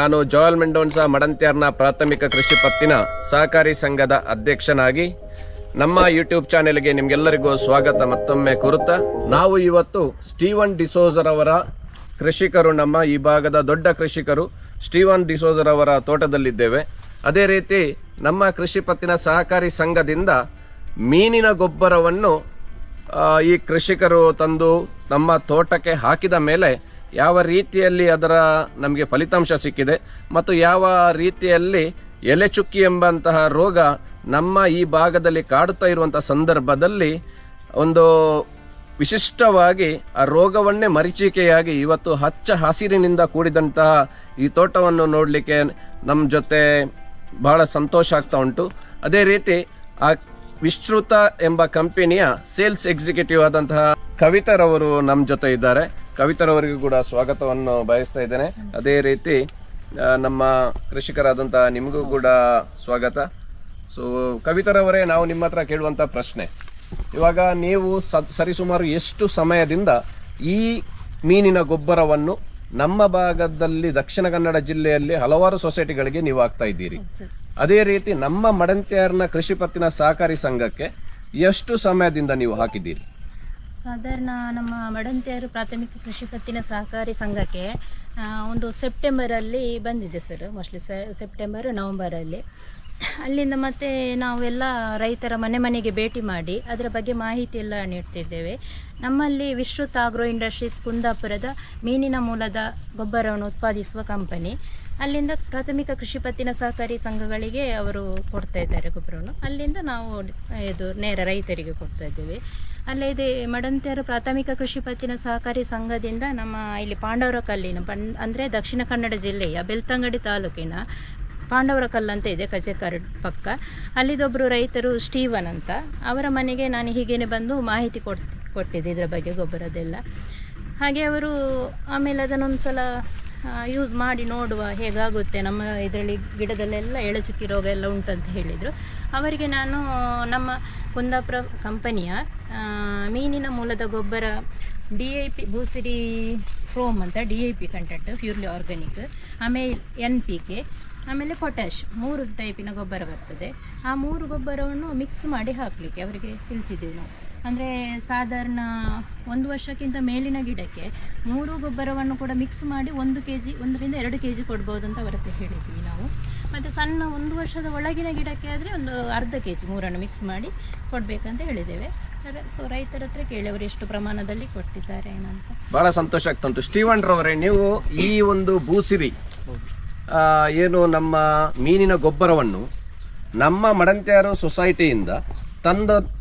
ನಾನು ಜೋಯಲ್ ಮೆಂಡೋನ್ಸಾ ಮಡಂತ್ಯಾರ್ನ ಪ್ರಾಥಮಿಕ ಕೃಷಿ ಪತ್ತಿನ ಸಹಕಾರಿ ಸಂಘದ ಅಧ್ಯಕ್ಷನಾಗಿ ನಮ್ಮ ಯೂಟ್ಯೂಬ್ ಚಾನೆಲ್ಗೆ ನಿಮ್ಗೆಲ್ಲರಿಗೂ ಸ್ವಾಗತ ಮತ್ತೊಮ್ಮೆ ಕೋರುತ್ತಾ, ನಾವು ಇವತ್ತು ಸ್ಟೀವನ್ ಡಿಸೋಜರವರ ಕೃಷಿಕರು, ನಮ್ಮ ಈ ಭಾಗದ ದೊಡ್ಡ ಕೃಷಿಕರು ಸ್ಟೀವನ್ ಡಿಸೋಜರವರ ತೋಟದಲ್ಲಿದ್ದೇವೆ. ಅದೇ ರೀತಿ ನಮ್ಮ ಕೃಷಿ ಪತ್ತಿನ ಸಹಕಾರಿ ಸಂಘದಿಂದ ಮೀನಿನ ಗೊಬ್ಬರವನ್ನು ಈ ಕೃಷಿಕರು ತಂದು ನಮ್ಮ ತೋಟಕ್ಕೆ ಹಾಕಿದ ಮೇಲೆ ಯಾವ ರೀತಿಯಲ್ಲಿ ಅದರ ನಮಗೆ ಫಲಿತಾಂಶ ಸಿಕ್ಕಿದೆ ಮತ್ತು ಯಾವ ರೀತಿಯಲ್ಲಿ ಎಲೆ ಚುಕ್ಕಿ ಎಂಬಂತಹ ರೋಗ ನಮ್ಮ ಈ ಭಾಗದಲ್ಲಿ ಕಾಡುತ್ತಾ ಇರುವಂತಹ ಸಂದರ್ಭದಲ್ಲಿ ಒಂದು ವಿಶಿಷ್ಟವಾಗಿ ಆ ರೋಗವನ್ನೇ ಮರೀಚಿಕೆಯಾಗಿ ಇವತ್ತು ಹಚ್ಚ ಹಸಿರಿನಿಂದ ಕೂಡಿದಂತಹ ಈ ತೋಟವನ್ನು ನೋಡಲಿಕ್ಕೆ ನಮ್ಮ ಜೊತೆ ಬಹಳ ಸಂತೋಷ ಆಗ್ತಾ ಉಂಟು. ಅದೇ ರೀತಿ ಆ ವಿಶ್ರುತ ಎಂಬ ಕಂಪನಿಯ ಸೇಲ್ಸ್ ಎಕ್ಸಿಕ್ಯೂಟಿವ್ ಆದಂತಹ ಕವಿತಾರವರು ನಮ್ಮ ಜೊತೆ ಇದ್ದಾರೆ. ಕವಿತಾರವರಿಗೂ ಕೂಡ ಸ್ವಾಗತವನ್ನು ಬಯಸ್ತಾ ಇದ್ದೇನೆ. ಅದೇ ರೀತಿ ನಮ್ಮ ಕೃಷಿಕರಾದಂತಹ ನಿಮಗೂ ಕೂಡ ಸ್ವಾಗತ. ಸೊ ಕವಿತಾರವರೇ, ನಾವು ನಿಮ್ಮ ಹತ್ರ ಕೇಳುವಂತ ಪ್ರಶ್ನೆ, ಇವಾಗ ನೀವು ಸರಿಸುಮಾರು ಎಷ್ಟು ಸಮಯದಿಂದ ಈ ಮೀನಿನ ಗೊಬ್ಬರವನ್ನು ನಮ್ಮ ಭಾಗದಲ್ಲಿ ದಕ್ಷಿಣ ಕನ್ನಡ ಜಿಲ್ಲೆಯಲ್ಲಿ ಹಲವಾರು ಸೊಸೈಟಿಗಳಿಗೆ ನೀವು ಹಾಕ್ತಾ ಇದ್ದೀರಿ? ಅದೇ ರೀತಿ ನಮ್ಮ ಮಡಂತ್ಯಾರ್ನ ಕೃಷಿ ಪತ್ತಿನ ಸಹಕಾರಿ ಸಂಘಕ್ಕೆ ಎಷ್ಟು ಸಮಯದಿಂದ ನೀವು ಹಾಕಿದ್ದೀರಿ? ಸಾಧಾರಣ ನಮ್ಮ ಮಡಂತ್ಯಾರು ಪ್ರಾಥಮಿಕ ಕೃಷಿ ಪತ್ತಿನ ಸಹಕಾರಿ ಸಂಘಕ್ಕೆ ಒಂದು ಸೆಪ್ಟೆಂಬರಲ್ಲಿ ಬಂದಿದೆ ಸರ್, ಮೋಸ್ಟ್ಲಿ ಸೆಪ್ಟೆಂಬರ್ ನವಂಬರಲ್ಲಿ. ಅಲ್ಲಿಂದ ಮತ್ತೆ ನಾವೆಲ್ಲ ರೈತರ ಮನೆಗೆ ಭೇಟಿ ಮಾಡಿ ಅದರ ಬಗ್ಗೆ ಮಾಹಿತಿ ಎಲ್ಲ ನೀಡ್ತಿದ್ದೇವೆ. ನಮ್ಮಲ್ಲಿ ವಿಶ್ರುತ ಆಗ್ರೋ ಇಂಡಸ್ಟ್ರೀಸ್ ಕುಂದಾಪುರದ ಮೀನಿನ ಮೂಲದ ಗೊಬ್ಬರವನ್ನು ಉತ್ಪಾದಿಸುವ ಕಂಪನಿ, ಅಲ್ಲಿಂದ ಪ್ರಾಥಮಿಕ ಕೃಷಿ ಪತ್ತಿನ ಸಹಕಾರಿ ಸಂಘಗಳಿಗೆ ಅವರು ಕೊಡ್ತಾ ಇದ್ದಾರೆ ಗೊಬ್ಬರವನ್ನು. ಅಲ್ಲಿಂದ ನಾವು ಇದು ನೇರ ರೈತರಿಗೆ ಕೊಡ್ತಾ ಇದ್ದೇವೆ. ಅಲ್ಲೇ ಇದೆ ಮಡಂತ್ಯಾರು ಪ್ರಾಥಮಿಕ ಕೃಷಿ ಪತ್ತಿನ ಸಹಕಾರಿ ಸಂಘದಿಂದ ನಮ್ಮ ಇಲ್ಲಿ ಪಾಂಡವರ ಕಲ್ಲಿನ ಅಂದರೆ ದಕ್ಷಿಣ ಕನ್ನಡ ಜಿಲ್ಲೆಯ ಬೆಳ್ತಂಗಡಿ ತಾಲೂಕಿನ ಪಾಂಡವರ ಕಲ್ಲು ಅಂತ ಇದೆ, ಕಚೇಕಾರ್ ಪಕ್ಕ. ಅಲ್ಲಿದೊಬ್ಬರು ರೈತರು ಸ್ಟೀವನ್ ಅಂತ, ಅವರ ಮನೆಗೆ ನಾನು ಹೀಗೇನೆ ಬಂದು ಮಾಹಿತಿ ಕೊಟ್ಟಿದ್ದೆ ಇದರ ಬಗ್ಗೆ ಗೊಬ್ಬರದೆಲ್ಲ. ಹಾಗೆ ಅವರು ಆಮೇಲೆ ಅದನ್ನೊಂದು ಸಲ ಯೂಸ್ ಮಾಡಿ ನೋಡುವ ಹೇಗಾಗುತ್ತೆ, ನಮ್ಮ ಇದರಲ್ಲಿ ಗಿಡದಲ್ಲೆಲ್ಲ ಎಳೆಚುಕ್ಕಿ ರೋಗ ಎಲ್ಲ ಉಂಟಂತ ಹೇಳಿದರು. ಅವರಿಗೆ ನಾನು ನಮ್ಮ ಕುಂದಾಪುರ ಕಂಪನಿಯ ಮೀನಿನ ಮೂಲದ ಗೊಬ್ಬರ DIP ಬೂಸಿಡಿ ಫ್ರೋಮ್ ಅಂತ DIP ಕಂಟೆಂಟ್ ಪ್ಯೂರ್ಲಿ ಆರ್ಗ್ಯಾನಿಕ್, ಆಮೇಲೆ NPK, ಆಮೇಲೆ ಪೊಟ್ಯಾಶ್, 3 ಟೈಪಿನ ಗೊಬ್ಬರ ಬರ್ತದೆ. ಆ 3 ಗೊಬ್ಬರವನ್ನು ಮಿಕ್ಸ್ ಮಾಡಿ ಹಾಕಲಿಕ್ಕೆ ಅವರಿಗೆ ತಿಳಿಸಿದ್ದೀವಿ ನಾವು. ಅಂದರೆ ಸಾಧಾರಣ 1 ವರ್ಷಕ್ಕಿಂತ ಮೇಲಿನ ಗಿಡಕ್ಕೆ 3 ಗೊಬ್ಬರವನ್ನು ಕೂಡ ಮಿಕ್ಸ್ ಮಾಡಿ 1 kg 1ರಿಂದ 2 kg ಕೊಡ್ಬೋದು ಅಂತ ಅವರ ಹತ್ರ ಹೇಳಿದ್ದೀವಿ ನಾವು. ಮತ್ತು ಸಣ್ಣ 1 ವರ್ಷದ ಒಳಗಿನ ಗಿಡಕ್ಕೆ ಆದರೆ ಒಂದು ಅರ್ಧ kg 3ಅನ್ನು ಮಿಕ್ಸ್ ಮಾಡಿ ಕೊಡಬೇಕಂತ ಹೇಳಿದ್ದೇವೆ. ಸೊ ರೈತರ ಹತ್ರ ಕೇಳಿ ಅವರು ಎಷ್ಟು ಪ್ರಮಾಣದಲ್ಲಿ ಕೊಟ್ಟಿದ್ದಾರೆ ಏನಂತ. ಬಹಳ ಸಂತೋಷ ಆಗ್ತಾ ಉಂಟು. ಸ್ಟೀವನ್ ರವರೇ, ನೀವು ಈ ಒಂದು ಬೂಸಿರಿ ಏನು ನಮ್ಮ ಮೀನಿನ ಗೊಬ್ಬರವನ್ನು ನಮ್ಮ ಮಡಂತ್ಯಾರು ಸೊಸೈಟಿಯಿಂದ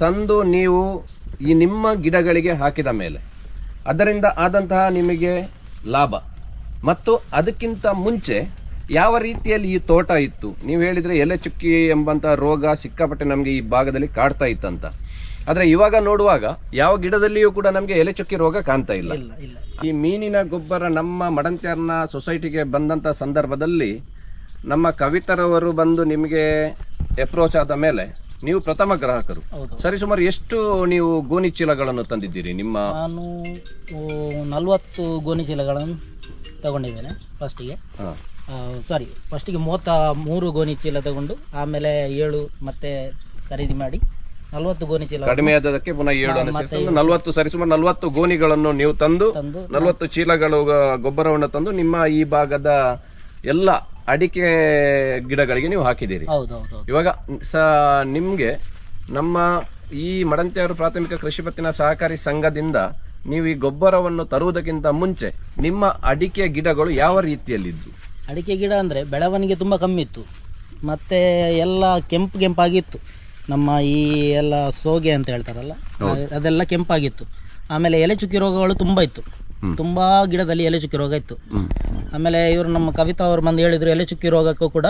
ತಂದು ನೀವು ಈ ನಿಮ್ಮ ಗಿಡಗಳಿಗೆ ಹಾಕಿದ ಮೇಲೆ ಅದರಿಂದ ಆದಂತಹ ನಿಮಗೆ ಲಾಭ ಮತ್ತು ಅದಕ್ಕಿಂತ ಮುಂಚೆ ಯಾವ ರೀತಿಯಲ್ಲಿ ಈ ತೋಟ ಇತ್ತು? ನೀವು ಹೇಳಿದ್ರೆ ಎಲೆ ಚುಕ್ಕಿ ಎಂಬಂತಹ ರೋಗ ಸಿಕ್ಕಾಪಟ್ಟೆ ನಮಗೆ ಈ ಭಾಗದಲ್ಲಿ ಕಾಡ್ತಾ ಇತ್ತಂತ. ಆದ್ರೆ ಇವಾಗ ನೋಡುವಾಗ ಯಾವ ಗಿಡದಲ್ಲಿಯೂ ಕೂಡ ನಮಗೆ ಎಲೆ ಚುಕ್ಕಿ ರೋಗ ಕಾಣ್ತಾ ಇಲ್ಲ. ಈ ಮೀನಿನ ಗೊಬ್ಬರ ನಮ್ಮ ಮಡಂತ್ಯಾರ್ನ ಸೊಸೈಟಿಗೆ ಬಂದಂತ ಸಂದರ್ಭದಲ್ಲಿ ನಮ್ಮ ಕವಿತಾರವರು ಬಂದು ನಿಮಗೆ ಅಪ್ರೋಚ್ ಆದ ಮೇಲೆ ನೀವು ಪ್ರಥಮ ಗ್ರಾಹಕರು. ಸರಿಸುಮಾರು ಎಷ್ಟು ನೀವು ಗೋಣಿ ಚೀಲಗಳನ್ನು ತಂದಿದ್ದೀರಿ? ನಾನು 40 ಗೋಣಿ ಚೀಲಗಳನ್ನು ತಗೊಂಡಿದ್ದೇನೆ ಫಸ್ಟಿಗೆ. ಫಸ್ಟಿಗೆ 33 ಗೋಣಿ ಚೀಲ ತಗೊಂಡು ಆಮೇಲೆ 7 ಮತ್ತೆ ಖರೀದಿ ಮಾಡಿ 40 ಗೋಣಿ ಚೀಲ ಕಡಿಮೆ ಆದದಕ್ಕೆ ಪುನಃ 7 40, ಸರಿಸುಮಾರು 40 ಗೋಣಿಗಳನ್ನು ನೀವು ತಂದು 40 ಚೀಲಗಳು ಗೊಬ್ಬರವನ್ನು ತಂದು ನಿಮ್ಮ ಈ ಭಾಗದ ಎಲ್ಲ ಅಡಿಕೆ ಗಿಡಗಳಿಗೆ ನೀವು ಹಾಕಿದ್ದೀರಿ. ಇವಾಗ ನಿಮ್ಗೆ ನಮ್ಮ ಈ ಮಡಂತ್ಯಾರು ಪ್ರಾಥಮಿಕ ಕೃಷಿ ಪತ್ತಿನ ಸಹಕಾರಿ ಸಂಘದಿಂದ ನೀವು ಈ ಗೊಬ್ಬರವನ್ನು ತರುವುದಕ್ಕಿಂತ ಮುಂಚೆ ನಿಮ್ಮ ಅಡಿಕೆ ಗಿಡಗಳು ಯಾವ ರೀತಿಯಲ್ಲಿದ್ದು? ಅಡಿಕೆ ಗಿಡ ಅಂದ್ರೆ ಬೆಳವಣಿಗೆ ತುಂಬಾ ಕಮ್ಮಿ ಇತ್ತು, ಮತ್ತೆ ಎಲ್ಲ ಕೆಂಪಾಗಿತ್ತು. ನಮ್ಮ ಈ ಎಲ್ಲ ಸೋಗೆ ಅಂತ ಹೇಳ್ತಾರಲ್ಲ, ಅದೆಲ್ಲ ಕೆಂಪಾಗಿತ್ತು. ಆಮೇಲೆ ಎಲೆ ಚುಕ್ಕಿ ರೋಗಗಳು ತುಂಬಾ ಇತ್ತು, ತುಂಬಾ ಗಿಡದಲ್ಲಿ ಎಲೆ ಚುಕ್ಕಿ ರೋಗ ಇತ್ತು. ಆಮೇಲೆ ಇವರು ನಮ್ಮ ಕವಿತಾ ಅವರು ಬಂದು ಹೇಳಿದ್ರು, ಎಲೆ ಚುಕ್ಕಿ ರೋಗಕ್ಕೂ ಕೂಡ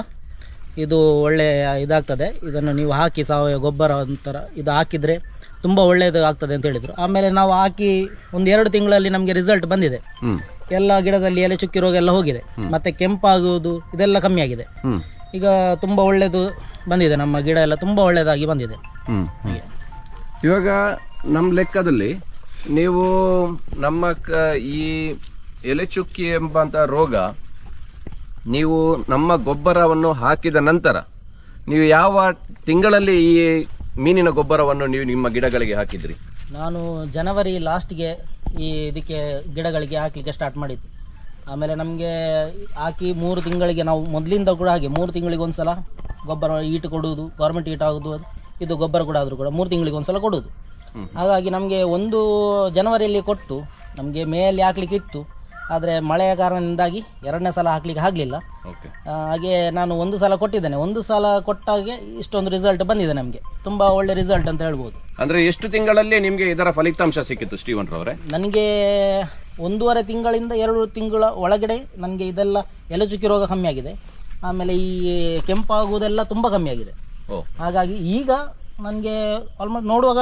ಇದು ಒಳ್ಳೆ ಇದಾಗ್ತದೆ, ಇದನ್ನು ನೀವು ಹಾಕಿ ಸಾವಯವ ಗೊಬ್ಬರ ಒಂಥರ ಇದು ಹಾಕಿದ್ರೆ ತುಂಬಾ ಒಳ್ಳೆಯದು ಆಗ್ತದೆ ಅಂತ ಹೇಳಿದ್ರು. ಆಮೇಲೆ ನಾವು ಹಾಕಿ 1-2 ತಿಂಗಳಲ್ಲಿ ನಮಗೆ ರಿಸಲ್ಟ್ ಬಂದಿದೆ. ಎಲ್ಲ ಗಿಡದಲ್ಲಿ ಎಲೆ ಚುಕ್ಕಿ ರೋಗ ಎಲ್ಲ ಹೋಗಿದೆ, ಮತ್ತೆ ಕೆಂಪಾಗುವುದು ಇದೆಲ್ಲ ಕಮ್ಮಿ ಆಗಿದೆ. ಈಗ ತುಂಬಾ ಒಳ್ಳೇದು ಬಂದಿದೆ, ನಮ್ಮ ಗಿಡ ಎಲ್ಲ ತುಂಬಾ ಒಳ್ಳೇದಾಗಿ ಬಂದಿದೆ. ಇವಾಗ ನಮ್ಮ ಲೆಕ್ಕದಲ್ಲಿ ನೀವು ನಮ್ಮ ಈ ಎಲೆ ಚುಕ್ಕಿ ಎಂಬಂತ ರೋಗ ನೀವು ನಮ್ಮ ಗೊಬ್ಬರವನ್ನು ಹಾಕಿದ ನಂತರ ನೀವು ಯಾವ ತಿಂಗಳಲ್ಲಿ ಈ ಮೀನಿನ ಗೊಬ್ಬರವನ್ನು ನೀವು ನಿಮ್ಮ ಗಿಡಗಳಿಗೆ ಹಾಕಿದ್ರಿ? ನಾನು ಜನವರಿ ಲಾಸ್ಟ್ಗೆ ಇದಕ್ಕೆ ಗಿಡಗಳಿಗೆ ಹಾಕಲಿಕ್ಕೆ ಸ್ಟಾರ್ಟ್ ಮಾಡಿದ್ದು. ಆಮೇಲೆ ನಮಗೆ ಹಾಕಿ 3 ತಿಂಗಳಿಗೆ, ನಾವು ಮೊದಲಿಂದ ಕೂಡ ಹಾಗೆ 3 ತಿಂಗಳಿಗೆ ಒಂದ್ಸಲ ಗೊಬ್ಬರ ಈಟ್ ಕೊಡುವುದು, ಗೌರ್ಮೆಂಟ್ ಈಟ್ ಆಗೋದು, ಇದು ಗೊಬ್ಬರ ಕೂಡ ಆದರೂ ಕೂಡ 3 ತಿಂಗಳಿಗೆ ಒಂದ್ಸಲ ಕೊಡುವುದು. ಹಾಗಾಗಿ ನಮಗೆ 1 ಜನವರಿಯಲ್ಲಿ ಕೊಟ್ಟು ನಮಗೆ ಮೇಯಲ್ಲಿ ಹಾಕ್ಲಿಕ್ಕೆ ಇತ್ತು. ಆದರೆ ಮಳೆಯ ಕಾರಣದಿಂದಾಗಿ 2ನೇ ಸಲ ಹಾಕ್ಲಿಕ್ಕೆ ಆಗಲಿಲ್ಲ. ಹಾಗೆ ನಾನು 1 ಸಲ ಕೊಟ್ಟಿದ್ದೇನೆ. 1 ಸಲ ಕೊಟ್ಟಾಗೆ ಇಷ್ಟೊಂದು ರಿಸಲ್ಟ್ ಬಂದಿದೆ ನಮಗೆ, ತುಂಬ ಒಳ್ಳೆ ರಿಸಲ್ಟ್ ಅಂತ ಹೇಳ್ಬೋದು. ಅಂದ್ರೆ ಎಷ್ಟು ತಿಂಗಳಲ್ಲಿ ನಿಮಗೆ ಇದರ ಫಲಿತಾಂಶ ಸಿಕ್ಕಿತ್ತು ಸ್ಟೀವನ್ ರವರೇ? ನನಗೆ 1.5 ತಿಂಗಳಿಂದ 2 ತಿಂಗಳ ಒಳಗಡೆ ನನಗೆ ಇದೆಲ್ಲ ಎಲೆ ಚುಕ್ಕಿ ರೋಗ ಕಮ್ಮಿ ಆಗಿದೆ. ಆಮೇಲೆ ಈ ಕೆಂಪಾಗುವುದೆಲ್ಲ ತುಂಬ ಕಮ್ಮಿ ಆಗಿದೆ. ಹಾಗಾಗಿ ಈಗ ನನಗೆ ಆಲ್ಮೋಸ್ಟ್ ನೋಡುವಾಗ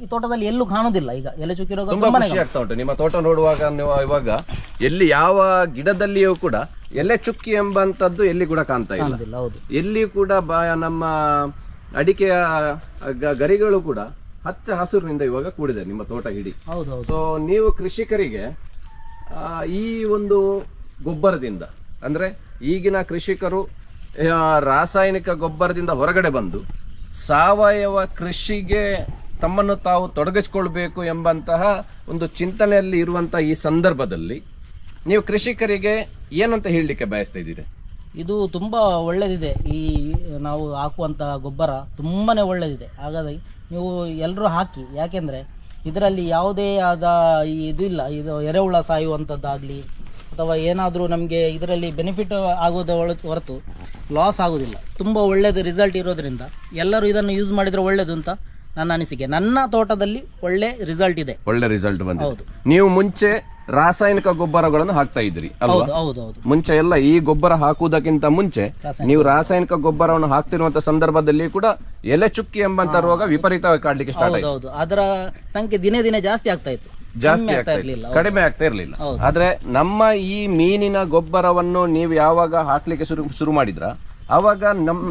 ಈ ತೋಟದಲ್ಲಿ ಎಲ್ಲೂ ಕಾಣುದಿಲ್ಲ. ಈಗ ಎಲೆ ಚುಕ್ಕಿ ರೋಗ ತುಂಬಾ ಖುಷಿ ಆಗ್ತಾ ಉಂಟು ನಿಮ್ಮ ತೋಟ ನೋಡುವಾಗ. ನೀವು ಇವಾಗ ಎಲ್ಲಿ ಯಾವ ಗಿಡದಲ್ಲಿಯೂ ಕೂಡ ಎಲೆ ಚುಕ್ಕಿ ಎಂಬಂತದ್ದು ಎಲ್ಲಿ ಕೂಡ ಕಾಣ್ತಾ ಇಲ್ಲ. ಹೌದು, ಎಲ್ಲಿ ಕೂಡ ನಮ್ಮ ಅಡಿಕೆಯ ಗರಿಗಳು ಕೂಡ ಹಚ್ಚ ಹಸುರಿನಿಂದ ಇವಾಗ ಕೂಡಿದೆ ನಿಮ್ಮ ತೋಟ ಇಡೀ. ಹೌದು. ಸೊ ನೀವು ಕೃಷಿಕರಿಗೆ ಈ ಒಂದು ಗೊಬ್ಬರದಿಂದ, ಅಂದ್ರೆ ಈಗಿನ ಕೃಷಿಕರು ರಾಸಾಯನಿಕ ಗೊಬ್ಬರದಿಂದ ಹೊರಗಡೆ ಬಂದು ಸಾವಯವ ಕೃಷಿಗೆ ತಮ್ಮನ್ನು ತಾವು ತೊಡಗಿಸಿಕೊಳ್ಬೇಕು ಎಂಬಂತಹ ಒಂದು ಚಿಂತನೆಯಲ್ಲಿ ಇರುವಂತಹ ಈ ಸಂದರ್ಭದಲ್ಲಿ ನೀವು ಕೃಷಿಕರಿಗೆ ಏನಂತ ಹೇಳಲಿಕ್ಕೆ ಬಯಸ್ತಾ ಇದ್ದೀರಿ? ಇದು ತುಂಬ ಒಳ್ಳೆಯದಿದೆ. ಈ ನಾವು ಹಾಕುವಂತಹ ಗೊಬ್ಬರ ತುಂಬಾ ಒಳ್ಳೆಯದಿದೆ. ಹಾಗಾಗಿ ನೀವು ಎಲ್ಲರೂ ಹಾಕಿ. ಯಾಕೆಂದರೆ ಇದರಲ್ಲಿ ಯಾವುದೇ ಆದ ಇದು ಇಲ್ಲ, ಇದು ಎರೆಹುಳ ಸಾಯುವಂಥದ್ದಾಗಲಿ ಅಥವಾ ಏನಾದರೂ ನಮಗೆ ಇದರಲ್ಲಿ ಬೆನಿಫಿಟ್ ಆಗೋದ ಹೊರತು ಲಾಸ್ ಆಗೋದಿಲ್ಲ. ತುಂಬ ಒಳ್ಳೆಯದು ರಿಸಲ್ಟ್ ಇರೋದ್ರಿಂದ ಎಲ್ಲರೂ ಇದನ್ನು ಯೂಸ್ ಮಾಡಿದರೆ ಒಳ್ಳೆಯದು ಅಂತ ನನ್ನ ಅನಿಸಿಕೆ. ನನ್ನ ತೋಟದಲ್ಲಿ ಒಳ್ಳೆ ರಿಸಲ್ಟ್ ಇದೆ. ಒಳ್ಳೆ ರಿಸಲ್ಟ್ ಬಂದಿದೆ. ನೀವು ಮುಂಚೆ ರಾಸಾಯನಿಕ ಗೊಬ್ಬರಗಳನ್ನು ಹಾಕ್ತಾ ಇದ್ರಿ ಅಲ್ವಾ? ಹೌದು. ಮುಂಚೆ ಎಲ್ಲ ಈ ಗೊಬ್ಬರ ಹಾಕುವುದಕ್ಕಿಂತ ಮುಂಚೆ ನೀವು ರಾಸಾಯನಿಕ ಗೊಬ್ಬರವನ್ನು ಹಾಕ್ತಿರುವಂತ ಸಂದರ್ಭದಲ್ಲಿ ಕೂಡ ಎಲೆ ಚುಕ್ಕಿ ಎಂಬಂತ ರೋಗ ವಿಪರೀತವಾಗಿ ಕಾಡ್ಲಿಕ್ಕೆ ಸ್ಟಾರ್ಟ್ ಆಯ್ತು. ಹೌದು, ಅದರ ಸಂಖ್ಯೆ ದಿನೇ ದಿನೇ ಜಾಸ್ತಿ ಆಗ್ತಾ ಇತ್ತು, ಜಾಸ್ತಿ ಆಗ್ತಾ ಇರಲಿಲ್ಲ, ಕಡಿಮೆ ಆಗ್ತಾ ಇರಲಿಲ್ಲ. ಆದ್ರೆ ನಮ್ಮ ಈ ಮೀನಿನ ಗೊಬ್ಬರವನ್ನು ನೀವು ಯಾವಾಗ ಹಾಕ್ಲಿಕ್ಕೆ ಶುರು ಮಾಡಿದ್ರ ಆವಾಗ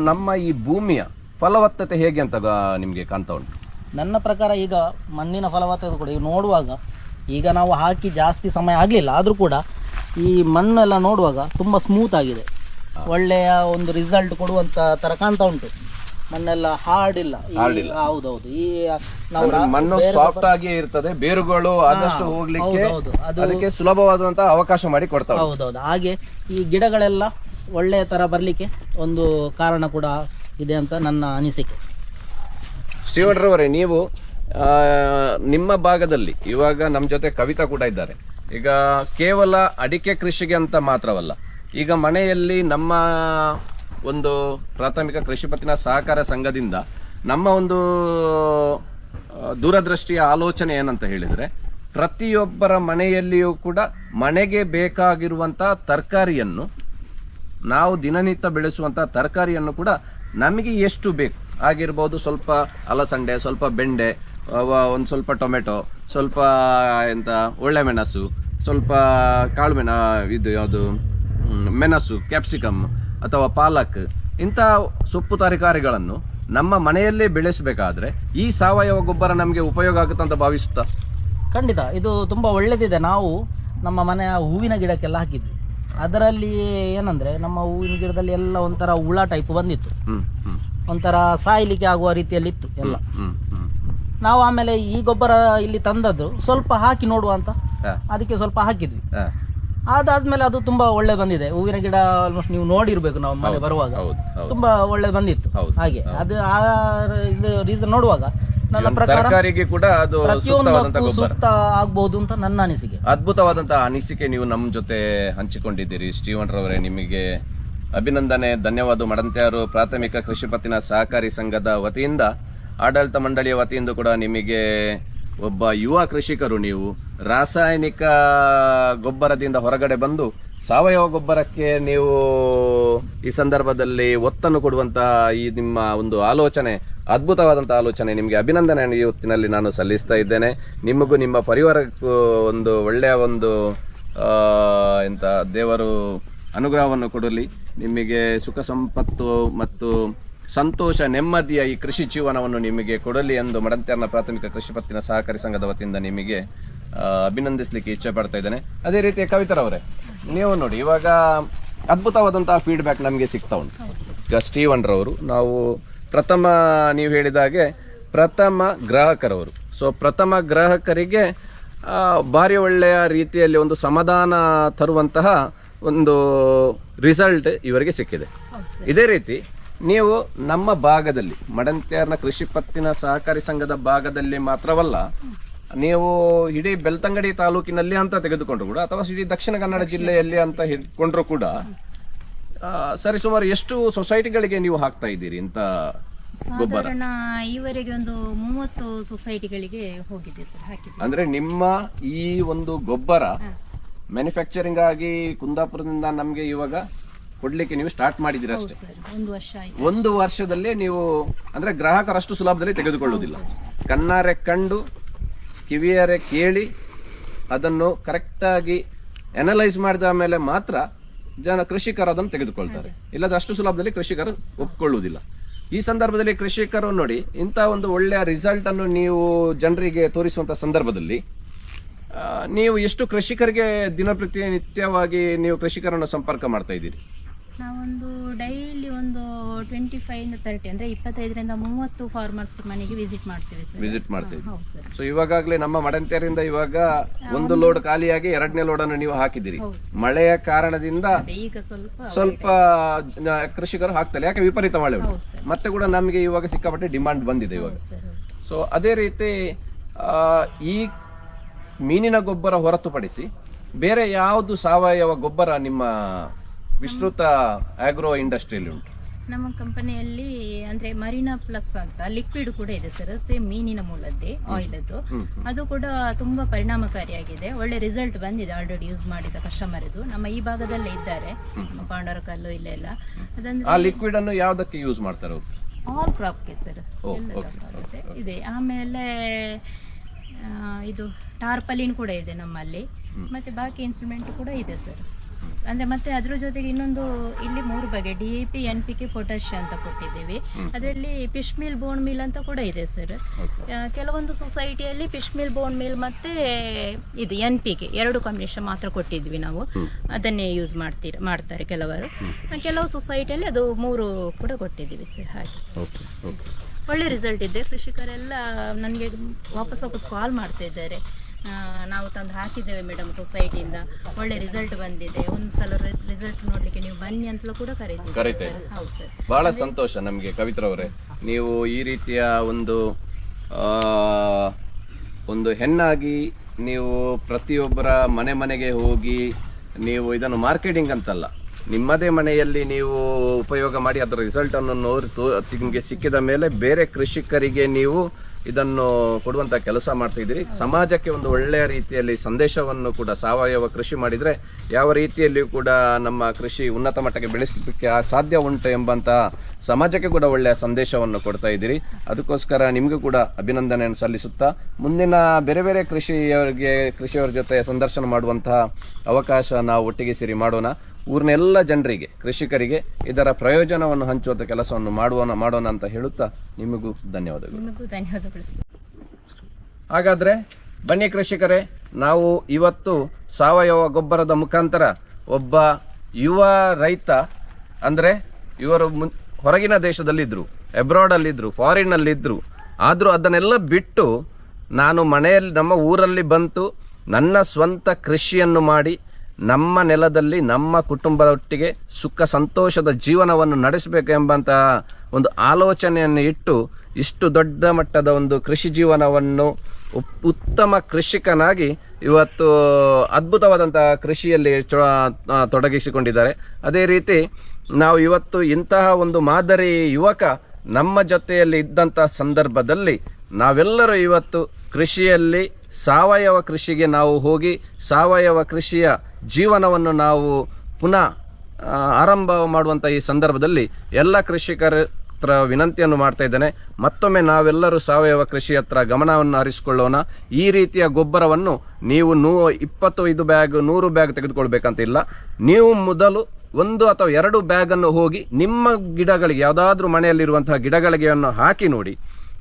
ನಮ್ಮ ಈ ಭೂಮಿಯ ಫಲವತ್ತತೆ ಹೇಗೆ ಅಂತ ನಿಮ್ಗೆ ಕಾಣ್ತಾ ಉಂಟು? ನನ್ನ ಪ್ರಕಾರ ಈಗ ಮಣ್ಣಿನ ಫಲವತ್ತತೆ ಕೂಡ ಈಗ ನೋಡುವಾಗ, ಈಗ ನಾವು ಹಾಕಿ ಜಾಸ್ತಿ ಸಮಯ ಆಗಲಿಲ್ಲ ಆದರೂ ಕೂಡ ಈ ಮಣ್ಣೆಲ್ಲ ನೋಡುವಾಗ ತುಂಬ ಸ್ಮೂತ್ ಆಗಿದೆ, ಒಳ್ಳೆಯ ಒಂದು ರಿಸಲ್ಟ್ ಕೊಡುವಂತ ತರ ಕಾಣ್ತಾ ಉಂಟು. ಮಣ್ಣೆಲ್ಲ ಹಾರ್ಡ್ ಇಲ್ಲ. ಹೌದೌದು, ಈ ಮಣ್ಣು ಸಾಫ್ಟ್ ಆಗಿ ಇರ್ತದೆ, ಬೇರುಗಳು ಆದಷ್ಟು ಹೋಗ್ಲಿಕ್ಕೆ ಅದಕ್ಕೆ ಸುಲಭವಾದಂತಹ ಅವಕಾಶ ಮಾಡಿ ಕೊಡ್ತಾ. ಹೌದೌದು, ಹಾಗೆ ಈ ಗಿಡಗಳೆಲ್ಲ ಒಳ್ಳೆಯ ತರ ಬರ್ಲಿಕ್ಕೆ ಒಂದು ಕಾರಣ ಕೂಡ ಇದೆ ಅಂತ ನನ್ನ ಅನಿಸಿಕೆ. ಸ್ಟೀವನ್ ರವರೇ, ನೀವು ನಿಮ್ಮ ಭಾಗದಲ್ಲಿ ಇವಾಗ ನಮ್ಮ ಜೊತೆ ಕವಿತಾ ಕೂಡ ಇದ್ದಾರೆ. ಈಗ ಕೇವಲ ಅಡಿಕೆ ಕೃಷಿಗೆ ಅಂತ ಮಾತ್ರವಲ್ಲ, ಈಗ ಮನೆಯಲ್ಲಿ ನಮ್ಮ ಒಂದು ಪ್ರಾಥಮಿಕ ಕೃಷಿ ಪತ್ತಿನ ಸಹಕಾರ ಸಂಘದಿಂದ ನಮ್ಮ ಒಂದು ದೂರದೃಷ್ಟಿಯ ಆಲೋಚನೆ ಏನಂತ ಹೇಳಿದ್ರೆ, ಪ್ರತಿಯೊಬ್ಬರ ಮನೆಯಲ್ಲಿಯೂ ಕೂಡ ಮನೆಗೆ ಬೇಕಾಗಿರುವಂತಹ ತರಕಾರಿಯನ್ನು, ನಾವು ದಿನನಿತ್ಯ ಬೆಳೆಸುವಂತಹ ತರಕಾರಿಯನ್ನು ಕೂಡ ನಮಗೆ ಎಷ್ಟು ಬೇಕು ಆಗಿರ್ಬೋದು, ಸ್ವಲ್ಪ ಅಲಸಂಡೆ, ಸ್ವಲ್ಪ ಬೆಂಡೆ, ಒಂದು ಸ್ವಲ್ಪ ಟೊಮೆಟೊ, ಸ್ವಲ್ಪ ಒಳ್ಳೆ ಮೆಣಸು, ಸ್ವಲ್ಪ ಕಾಳು ಇದು ಯಾವುದು ಮೆಣಸು, ಕ್ಯಾಪ್ಸಿಕಮ್ ಅಥವಾ ಪಾಲಕ್, ಇಂಥ ಸೊಪ್ಪು ತರಕಾರಿಗಳನ್ನು ನಮ್ಮ ಮನೆಯಲ್ಲೇ ಬೆಳೆಸಬೇಕಾದ್ರೆ ಈ ಸಾವಯವ ಗೊಬ್ಬರ ನಮಗೆ ಉಪಯೋಗ ಆಗುತ್ತೆ ಅಂತ ಭಾವಿಸುತ್ತಾ? ಖಂಡಿತ, ಇದು ತುಂಬ ಒಳ್ಳೆದಿದೆ. ನಾವು ನಮ್ಮ ಮನೆಯ ಹೂವಿನ ಗಿಡಕ್ಕೆಲ್ಲ ಹಾಕಿದ್ವಿ. ಅದರಲ್ಲಿ ಏನಂದ್ರೆ ನಮ್ಮ ಹೂವಿನ ಗಿಡದಲ್ಲಿ ಎಲ್ಲ ಒಂಥರ ಹುಳ ಟೈಪ್ ಬಂದಿತ್ತು, ಒಂಥರ ಸಾಯ್ಲಿಕ್ಕೆ ಆಗುವ ರೀತಿಯಲ್ಲಿ ಇತ್ತು ಎಲ್ಲ. ನಾವು ಆಮೇಲೆ ಈ ಗೊಬ್ಬರ ಇಲ್ಲಿ ತಂದದ್ದು ಸ್ವಲ್ಪ ಹಾಕಿ ನೋಡುವ ಅಂತ ಅದಕ್ಕೆ ಸ್ವಲ್ಪ ಹಾಕಿದ್ವಿ. ಅದಾದ್ಮೇಲೆ ಅದು ತುಂಬಾ ಒಳ್ಳೆ ಬಂದಿದೆ. ಹೂವಿನ ಗಿಡ ಆಲ್ಮೋಸ್ಟ್ ನೀವು ನೋಡಿರ್ಬೇಕು, ನಾವು ಮನೆ ಬರುವಾಗ ತುಂಬಾ ಒಳ್ಳೆ ಬಂದಿತ್ತು. ಹಾಗೆ ಅದು ಇದು ರೀಸನ್ ನೋಡುವಾಗ ನನ್ನ ಪ್ರಕಾರ ಕೂಡ ಅದು ಪ್ರತಿಯೊಂದಕ್ಕೂ ಸೂಕ್ತ ಆಗ್ಬಹುದು ಅಂತ ನನ್ನ ಅನಿಸಿಕೆ. ಅದ್ಭುತವಾದಂತಹ ಅನಿಸಿಕೆ ನೀವು ನಮ್ಮ ಜೊತೆ ಹಂಚಿಕೊಂಡಿದ್ದೀರಿ ಸ್ಟೀವನ್ ರವರೇ. ನಿಮಗೆ ಅಭಿನಂದನೆ, ಧನ್ಯವಾದ. ಮಡಂತ್ಯಾರು ಪ್ರಾಥಮಿಕ ಕೃಷಿ ಪತ್ತಿನ ಸಹಕಾರಿ ಸಂಘದ ವತಿಯಿಂದ, ಆಡಳಿತ ಮಂಡಳಿಯ ವತಿಯಿಂದ ಕೂಡ ನಿಮಗೆ, ಒಬ್ಬ ಯುವ ಕೃಷಿಕರು ನೀವು, ರಾಸಾಯನಿಕ ಗೊಬ್ಬರದಿಂದ ಹೊರಗಡೆ ಬಂದು ಸಾವಯವ ಗೊಬ್ಬರಕ್ಕೆ ನೀವು ಈ ಸಂದರ್ಭದಲ್ಲಿ ಒತ್ತನ್ನು ಕೊಡುವಂತಹ ಈ ನಿಮ್ಮ ಒಂದು ಆಲೋಚನೆ, ಅದ್ಭುತವಾದಂತಹ ಆಲೋಚನೆ. ನಿಮಗೆ ಅಭಿನಂದನೆ ಈ ಹೊತ್ತಿನಲ್ಲಿ ನಾನು ಸಲ್ಲಿಸ್ತಾ ಇದ್ದೇನೆ. ನಿಮಗೂ ನಿಮ್ಮ ಪರಿವಾರಕ್ಕೂ ಒಂದು ಒಳ್ಳೆಯ ಒಂದು ದೇವರು ಅನುಗ್ರಹವನ್ನು ಕೊಡಲಿ. ನಿಮಗೆ ಸುಖ ಸಂಪತ್ತು ಮತ್ತು ಸಂತೋಷ, ನೆಮ್ಮದಿಯ ಈ ಕೃಷಿ ಜೀವನವನ್ನು ನಿಮಗೆ ಕೊಡಲಿ ಎಂದು ಮಡಂತ್ಯಾರ್ನ ಪ್ರಾಥಮಿಕ ಕೃಷಿ ಪತ್ತಿನ ಸಹಕಾರಿ ಸಂಘದ ವತಿಯಿಂದ ನಿಮಗೆ ಅಭಿನಂದಿಸಲಿಕ್ಕೆ ಇಚ್ಛೆ ಪಡ್ತಾ ಇದ್ದೇನೆ. ಅದೇ ರೀತಿ ಕವಿತರವರೇ, ನೀವು ನೋಡಿ, ಇವಾಗ ಅದ್ಭುತವಾದಂತಹ ಫೀಡ್ಬ್ಯಾಕ್ ನಮಗೆ ಸಿಗ್ತಾ ಉಂಟು. ಹೌದು ಸರ್. ಈಗ ಸ್ಟೀವನ್ ರವರು ನಾವು ಪ್ರಥಮ, ನೀವು ಹೇಳಿದಾಗೆ ಪ್ರಥಮ ಗ್ರಾಹಕರವರು. ಸೊ ಪ್ರಥಮ ಗ್ರಾಹಕರಿಗೆ ಭಾರಿ ಒಳ್ಳೆಯ ರೀತಿಯಲ್ಲಿ ಒಂದು ಸಮಾಧಾನ ತರುವಂತಹ ಒಂದು ರಿಸಲ್ಟ್ ಇವರಿಗೆ ಸಿಕ್ಕಿದೆ. ಹೌದು ಸರ್. ಇದೇ ರೀತಿ ನೀವು ನಮ್ಮ ಭಾಗದಲ್ಲಿ ಮಡಂತ್ಯಾರ್ನ ಕೃಷಿ ಪತ್ತಿನ ಸಹಕಾರಿ ಸಂಘದ ಭಾಗದಲ್ಲಿ ಮಾತ್ರವಲ್ಲ, ನೀವು ಇಡೀ ಬೆಳ್ತಂಗಡಿ ತಾಲೂಕಿನಲ್ಲಿ ಅಂತ ತೆಗೆದುಕೊಂಡ್ರು ಕೂಡ, ಅಥವಾ ಇಡೀ ದಕ್ಷಿಣ ಕನ್ನಡ ಜಿಲ್ಲೆಯಲ್ಲಿ ಅಂತ ಹಿಡ್ಕೊಂಡ್ರು ಕೂಡ ಸರಿಸುಮಾರು ಎಷ್ಟು ಸೊಸೈಟಿಗಳಿಗೆ ನೀವು ಹಾಕ್ತಾ ಇದ್ದೀರಿ ಇಂತ ಗೊಬ್ಬರ? ಸಾಧಾರಣ ಈವರೆಗೆ ಒಂದು 30 ಸೊಸೈಟಿಗಳಿಗೆ ಹೋಗಿದೆ ಸರ್, ಹಾಕಿದೆ. ಅಂದ್ರೆ ನಿಮ್ಮ ಈ ಒಂದು ಗೊಬ್ಬರ ಮ್ಯಾನುಫ್ಯಾಕ್ಚರಿಂಗ್ ಆಗಿ ಕುಂದಾಪುರದಿಂದ ನಮ್ಗೆ ಇವಾಗ ಕೊಡ್ಲಿಕ್ಕೆ ನೀವು ಸ್ಟಾರ್ಟ್ ಮಾಡಿದಿರಿ ಅಷ್ಟೇ. ಸರ್ 1 ವರ್ಷ ಆಯ್ತು. 1 ವರ್ಷದಲ್ಲೇ ನೀವು ಅಂದ್ರೆ ಗ್ರಾಹಕರಷ್ಟು ಸುಲಭದಲ್ಲಿ ತೆಗೆದುಕೊಳ್ಳುವುದಿಲ್ಲ. ಕಣ್ಣಾರೆ ಕಂಡು ಕಿವಿಯಾರೆ ಕೇಳಿ ಅದನ್ನು ಕರೆಕ್ಟ್ ಆಗಿ ಅನಲೈಸ್ ಮಾಡಿದ ಮೇಲೆ ಮಾತ್ರ ಕೃಷಿಕರು ಅದನ್ನು ತೆಗೆದುಕೊಳ್ತಾರೆ. ಇಲ್ಲದ್ರೆ ಅಷ್ಟು ಸುಲಭದಲ್ಲಿ ಕೃಷಿಕರು ಒಪ್ಕೊಳ್ಳುವುದಿಲ್ಲ. ಈ ಸಂದರ್ಭದಲ್ಲಿ ಕೃಷಿಕರು ನೋಡಿ, ಇಂಥ ಒಂದು ಒಳ್ಳೆಯ ರಿಸಲ್ಟ್ ಅನ್ನು ನೀವು ಜನರಿಗೆ ತೋರಿಸುವಂತ ಸಂದರ್ಭದಲ್ಲಿ ನೀವು ಎಷ್ಟು ಕೃಷಿಕರಿಗೆ ನಿತ್ಯವಾಗಿ ನೀವು ಕೃಷಿಕರನ್ನು ಸಂಪರ್ಕ ಮಾಡ್ತಾ ಇದ್ದೀರಿ? ನಾವೊಂದು ಡೈಲಿ ಒಂದು 25 ಇಂದ 30 ಅಂದ್ರೆ 25ರಿಂದ 30 ಫಾರ್ಮರ್ಸ್ ಮನೆಗೆ ವಿಸಿಟ್ ಮಾಡ್ತೀವಿ ಸರ್. ವಿಸಿಟ್ ಮಾಡ್ತಾ ಇದ್ದೀರಿ. ಹೌದು ಸರ್. ಸೊ ಇವಾಗಲೇ ನಮ್ಮ ಮಡಂತ್ಯರಿಂದ ಇವಾಗ 1 ಲೋಡ್ ಖಾಲಿಯಾಗಿ 2ನೇ ಲೋಡ್ ಅನ್ನು ನೀವು ಹಾಕಿದ್ದೀರಿ. ಮಳೆಯ ಕಾರಣದಿಂದ ಈಗ ಸ್ವಲ್ಪ ಕೃಷಿಕರು ಹಾಕ್ತಾರೆ, ಯಾಕೆ ವಿಪರೀತ ಮಳೆ ಉಂಟು. ಮತ್ತೆ ಕೂಡ ನಮಗೆ ಇವಾಗ ಸಿಕ್ಕಾಪಟ್ಟೆ ಡಿಮಾಂಡ್ ಬಂದಿದೆ ಇವಾಗ. ಸೊ ಅದೇ ರೀತಿ ಈ ಮೀನಿನ ಗೊಬ್ಬರ ಹೊರತುಪಡಿಸಿ ಬೇರೆ ಯಾವುದು ಸಾವಯವ ಗೊಬ್ಬರ ನಿಮ್ಮ ವಿಸ್ತೃತ ಆಗ್ರೋ ಇಂಡಸ್ಟ್ರಿಯಲ್ಲಿ ಉಂಟು? ನಮ್ಮ ಕಂಪನಿಯಲ್ಲಿ ಅಂದ್ರೆ ಮರೀನಾ ಪ್ಲಸ್ ಅಂತ ಲಿಕ್ವಿಡ್ ಕೂಡ ಇದೆ ಸರ್, ಸೇಮ್ ಮೀನಿನ ಮೂಲದ್ದೇ ಆಯಿಲ್ ಅದು. ಅದು ಕೂಡ ತುಂಬಾ ಪರಿಣಾಮಕಾರಿಯಾಗಿದೆ, ಒಳ್ಳೆ ರಿಸಲ್ಟ್ ಬಂದಿದೆ. ಆಲ್ರೆಡಿ ಯೂಸ್ ಮಾಡಿದ ಕಸ್ಟಮರ್ ಇದು ನಮ್ಮ ಈ ಭಾಗದಲ್ಲೇ ಇದ್ದಾರೆ, ನಮ್ಮ ಪಾಂಡವರಕಲ್ಲು ಇಲ್ಲೆಲ್ಲ. ಅದಂದ್ರೆ ಆ ಲಿಕ್ವಿಡ್ ಅನ್ನು ಯಾವ್ದಕ್ಕೆ ಯೂಸ್ ಮಾಡ್ತಾರೆ? ಆಲ್ ಕ್ರಾಪ್ಗೆ ಸರ್ ಇದೆ. ಆಮೇಲೆ ಇದು ಟಾರ್ಪಲಿನ್ ಕೂಡ ಇದೆ ನಮ್ಮಲ್ಲಿ, ಮತ್ತೆ ಬಾಕಿ ಇನ್ಸ್ಟ್ರೂಮೆಂಟ್ ಕೂಡ ಇದೆ ಸರ್. ಅಂದ್ರೆ ಮತ್ತೆ ಅದ್ರ ಜೊತೆಗೆ ಇನ್ನೊಂದು ಇಲ್ಲಿ 3 ಬಗೆ DAP, NPK, ಪೊಟ್ಯಾಷಿಯಂ ಅಂತ ಕೊಟ್ಟಿದ್ದೀವಿ. ಅದರಲ್ಲಿ ಫಿಶ್ ಮೀಲ್, ಬೋನ್ ಮೀಲ್ ಅಂತ ಕೂಡ ಇದೆ ಸರ್. ಕೆಲವೊಂದು ಸೊಸೈಟಿಯಲ್ಲಿ ಫಿಶ್ ಮೀಲ್, ಬೋನ್ ಮೀಲ್ ಮತ್ತೆ ಇದು NPK 2 ಕಾಂಬಿನೇಷನ್ ಮಾತ್ರ ಕೊಟ್ಟಿದ್ವಿ ನಾವು. ಅದನ್ನೇ ಯೂಸ್ ಮಾಡ್ತಾರೆ ಕೆಲವರು. ಕೆಲವು ಸೊಸೈಟಿಯಲ್ಲಿ ಅದು 3 ಕೂಡ ಕೊಟ್ಟಿದ್ದೀವಿ ಸರ್. ಹಾಗೆ ಒಳ್ಳೆ ರಿಸಲ್ಟ್ ಇದೆ. ಕೃಷಿಕರೆಲ್ಲ ನನಗೆ ವಾಪಸ್ ಕಾಲ್ ಮಾಡ್ತಾ ಇದ್ದಾರೆ, ನಾವು ತಂದು ಹಾಕಿದ್ದೇವೆ ಮೇಡಮ್ ಸೊಸೈಟಿಯಿಂದ, ಒಳ್ಳೆ ರಿಸಲ್ಟ್ ಬಂದಿದೆ, ಒಂದ್ಸಲ ರಿಸಲ್ಟ್ ನೋಡ್ಲಿಕ್ಕೆ ನೀವು ಬನ್ನಿ ಅಂತಲೂ ಕೂಡ ಕರೀತೀವಿ. ಹೌದು ಸರ್. ಬಹಳ ಸಂತೋಷ ನಮಗೆ ಕವಿತ್ರವರೇ, ನೀವು ಈ ರೀತಿಯ ಒಂದು ಹೆಣ್ಣಾಗಿ ನೀವು ಪ್ರತಿಯೊಬ್ಬರ ಮನೆಗೆ ಹೋಗಿ ನೀವು ಇದನ್ನು ಮಾರ್ಕೆಟಿಂಗ್ ಅಂತಲ್ಲ, ನಿಮ್ಮದೇ ಮನೆಯಲ್ಲಿ ನೀವು ಉಪಯೋಗ ಮಾಡಿ ಅದರ ರಿಸಲ್ಟ್ ಅನ್ನು ನಿಮಗೆ ಸಿಕ್ಕಿದ ಮೇಲೆ ಬೇರೆ ಕೃಷಿಕರಿಗೆ ನೀವು ಇದನ್ನು ಕೊಡುವಂತ ಕೆಲಸ ಮಾಡ್ತಾ ಇದ್ದೀರಿ. ಸಮಾಜಕ್ಕೆ ಒಂದು ಒಳ್ಳೆಯ ರೀತಿಯಲ್ಲಿ ಸಂದೇಶವನ್ನು ಕೂಡ, ಸಾವಯವ ಕೃಷಿ ಮಾಡಿದ್ರೆ ಯಾವ ರೀತಿಯಲ್ಲಿಯೂ ಕೂಡ ನಮ್ಮ ಕೃಷಿ ಉನ್ನತ ಮಟ್ಟಕ್ಕೆ ಬೆಳೆಸಲಿಕ್ಕೆ ಸಾಧ್ಯ ಉಂಟು ಎಂಬಂತ ಸಮಾಜಕ್ಕೆ ಕೂಡ ಒಳ್ಳೆಯ ಸಂದೇಶವನ್ನು ಕೊಡ್ತಾ ಇದ್ದೀರಿ. ಅದಕ್ಕೋಸ್ಕರ ನಿಮಗೂ ಕೂಡ ಅಭಿನಂದನೆಯನ್ನು ಸಲ್ಲಿಸುತ್ತಾ, ಮುಂದಿನ ಬೇರೆ ಬೇರೆ ಕೃಷಿಯವರ ಜೊತೆ ಸಂದರ್ಶನ ಮಾಡುವಂತಹ ಅವಕಾಶ ನಾವು ಒಟ್ಟಿಗೆ ಸೇರಿ ಮಾಡೋಣ. ಊರಿನ ಎಲ್ಲ ಜನರಿಗೆ, ಕೃಷಿಕರಿಗೆ ಇದರ ಪ್ರಯೋಜನವನ್ನು ಹಂಚುವಂತ ಕೆಲಸವನ್ನು ಮಾಡೋಣ ಅಂತ ಹೇಳುತ್ತಾ ನಿಮಗೂ ಧನ್ಯವಾದಗಳು. ಹಾಗಾದ್ರೆ ಬನ್ನಿ ಕೃಷಿಕರೇ, ನಾವು ಇವತ್ತು ಸಾವಯವ ಗೊಬ್ಬರದ ಮುಖಾಂತರ ಒಬ್ಬ ಯುವ ರೈತ, ಅಂದ್ರೆ ಇವರು ಹೊರಗಿನ ದೇಶದಲ್ಲಿದ್ರು, ಅಬ್ರಾಡ್ ಅಲ್ಲಿದ್ರು, ಫಾರಿನ್ ಅಲ್ಲಿದ್ರು, ಆದ್ರೂ ಅದನ್ನೆಲ್ಲ ಬಿಟ್ಟು ನಾನು ನಮ್ಮ ಊರಲ್ಲಿ ಬಂತು ನನ್ನ ಸ್ವಂತ ಕೃಷಿಯನ್ನು ಮಾಡಿ ನಮ್ಮ ನೆಲದಲ್ಲಿ ನಮ್ಮ ಕುಟುಂಬದೊಟ್ಟಿಗೆ ಸುಖ ಸಂತೋಷದ ಜೀವನವನ್ನು ನಡೆಸಬೇಕೆಂಬಂತಹ ಒಂದು ಆಲೋಚನೆಯನ್ನು ಇಟ್ಟು ಇಷ್ಟು ದೊಡ್ಡ ಮಟ್ಟದ ಒಂದು ಕೃಷಿ ಜೀವನವನ್ನು ಉತ್ತಮ ಕೃಷಿಕನಾಗಿ ಇವತ್ತು ಅದ್ಭುತವಾದಂತಹ ಕೃಷಿಯಲ್ಲಿ ತೊಡಗಿಸಿಕೊಂಡಿದ್ದಾರೆ. ಅದೇ ರೀತಿ ನಾವು ಇವತ್ತು ಇಂತಹ ಒಂದು ಮಾದರಿ ಯುವಕ ನಮ್ಮ ಜೊತೆಯಲ್ಲಿ ಇದ್ದಂಥ ಸಂದರ್ಭದಲ್ಲಿ ನಾವೆಲ್ಲರೂ ಇವತ್ತು ಕೃಷಿಯಲ್ಲಿ ಸಾವಯವ ಕೃಷಿಗೆ ನಾವು ಹೋಗಿ ಸಾವಯವ ಕೃಷಿಯ ಜೀವನವನ್ನು ನಾವು ಪುನಃ ಆರಂಭ ಮಾಡುವಂಥ ಈ ಸಂದರ್ಭದಲ್ಲಿ ಎಲ್ಲ ಕೃಷಿಕರ ಹತ್ರ ವಿನಂತಿಯನ್ನು ಮಾಡ್ತಾ ಇದ್ದೇನೆ. ಮತ್ತೊಮ್ಮೆ ನಾವೆಲ್ಲರೂ ಸಾವಯವ ಕೃಷಿ ಹತ್ರ ಗಮನವನ್ನು ಹರಿಸಿಕೊಳ್ಳೋಣ. ಈ ರೀತಿಯ ಗೊಬ್ಬರವನ್ನು ನೀವು 25 ಬ್ಯಾಗ್ 100 ಬ್ಯಾಗ್ ತೆಗೆದುಕೊಳ್ಬೇಕಂತ ಇಲ್ಲ. ನೀವು ಮೊದಲು 1 ಅಥವಾ 2 ಬ್ಯಾಗನ್ನು ಹೋಗಿ ನಿಮ್ಮ ಗಿಡಗಳಿಗೆ, ಯಾವುದಾದ್ರೂ ಮನೆಯಲ್ಲಿರುವಂತಹ ಗಿಡಗಳಿಗೆ ಹಾಕಿ ನೋಡಿ.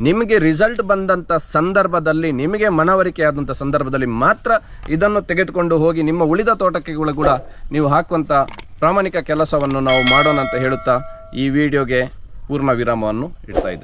ನಿಮಗೆ ರಿಸಲ್ಟ್ ಬಂದಂಥ ಸಂದರ್ಭದಲ್ಲಿ, ನಿಮಗೆ ಮನವರಿಕೆ ಆದಂಥ ಸಂದರ್ಭದಲ್ಲಿ ಮಾತ್ರ ಇದನ್ನು ತೆಗೆದುಕೊಂಡು ಹೋಗಿ ನಿಮ್ಮ ಉಳಿದ ತೋಟಕ್ಕೆ ಕೂಡ ನೀವು ಹಾಕುವಂಥ ಪ್ರಾಮಾಣಿಕ ಕೆಲಸವನ್ನು ನಾವು ಮಾಡೋಣ ಅಂತ ಹೇಳುತ್ತಾ ಈ ವಿಡಿಯೋಗೆ ಪೂರ್ಣ ವಿರಾಮವನ್ನು ಇಡ್ತಾ ಇದ್ದೇನೆ.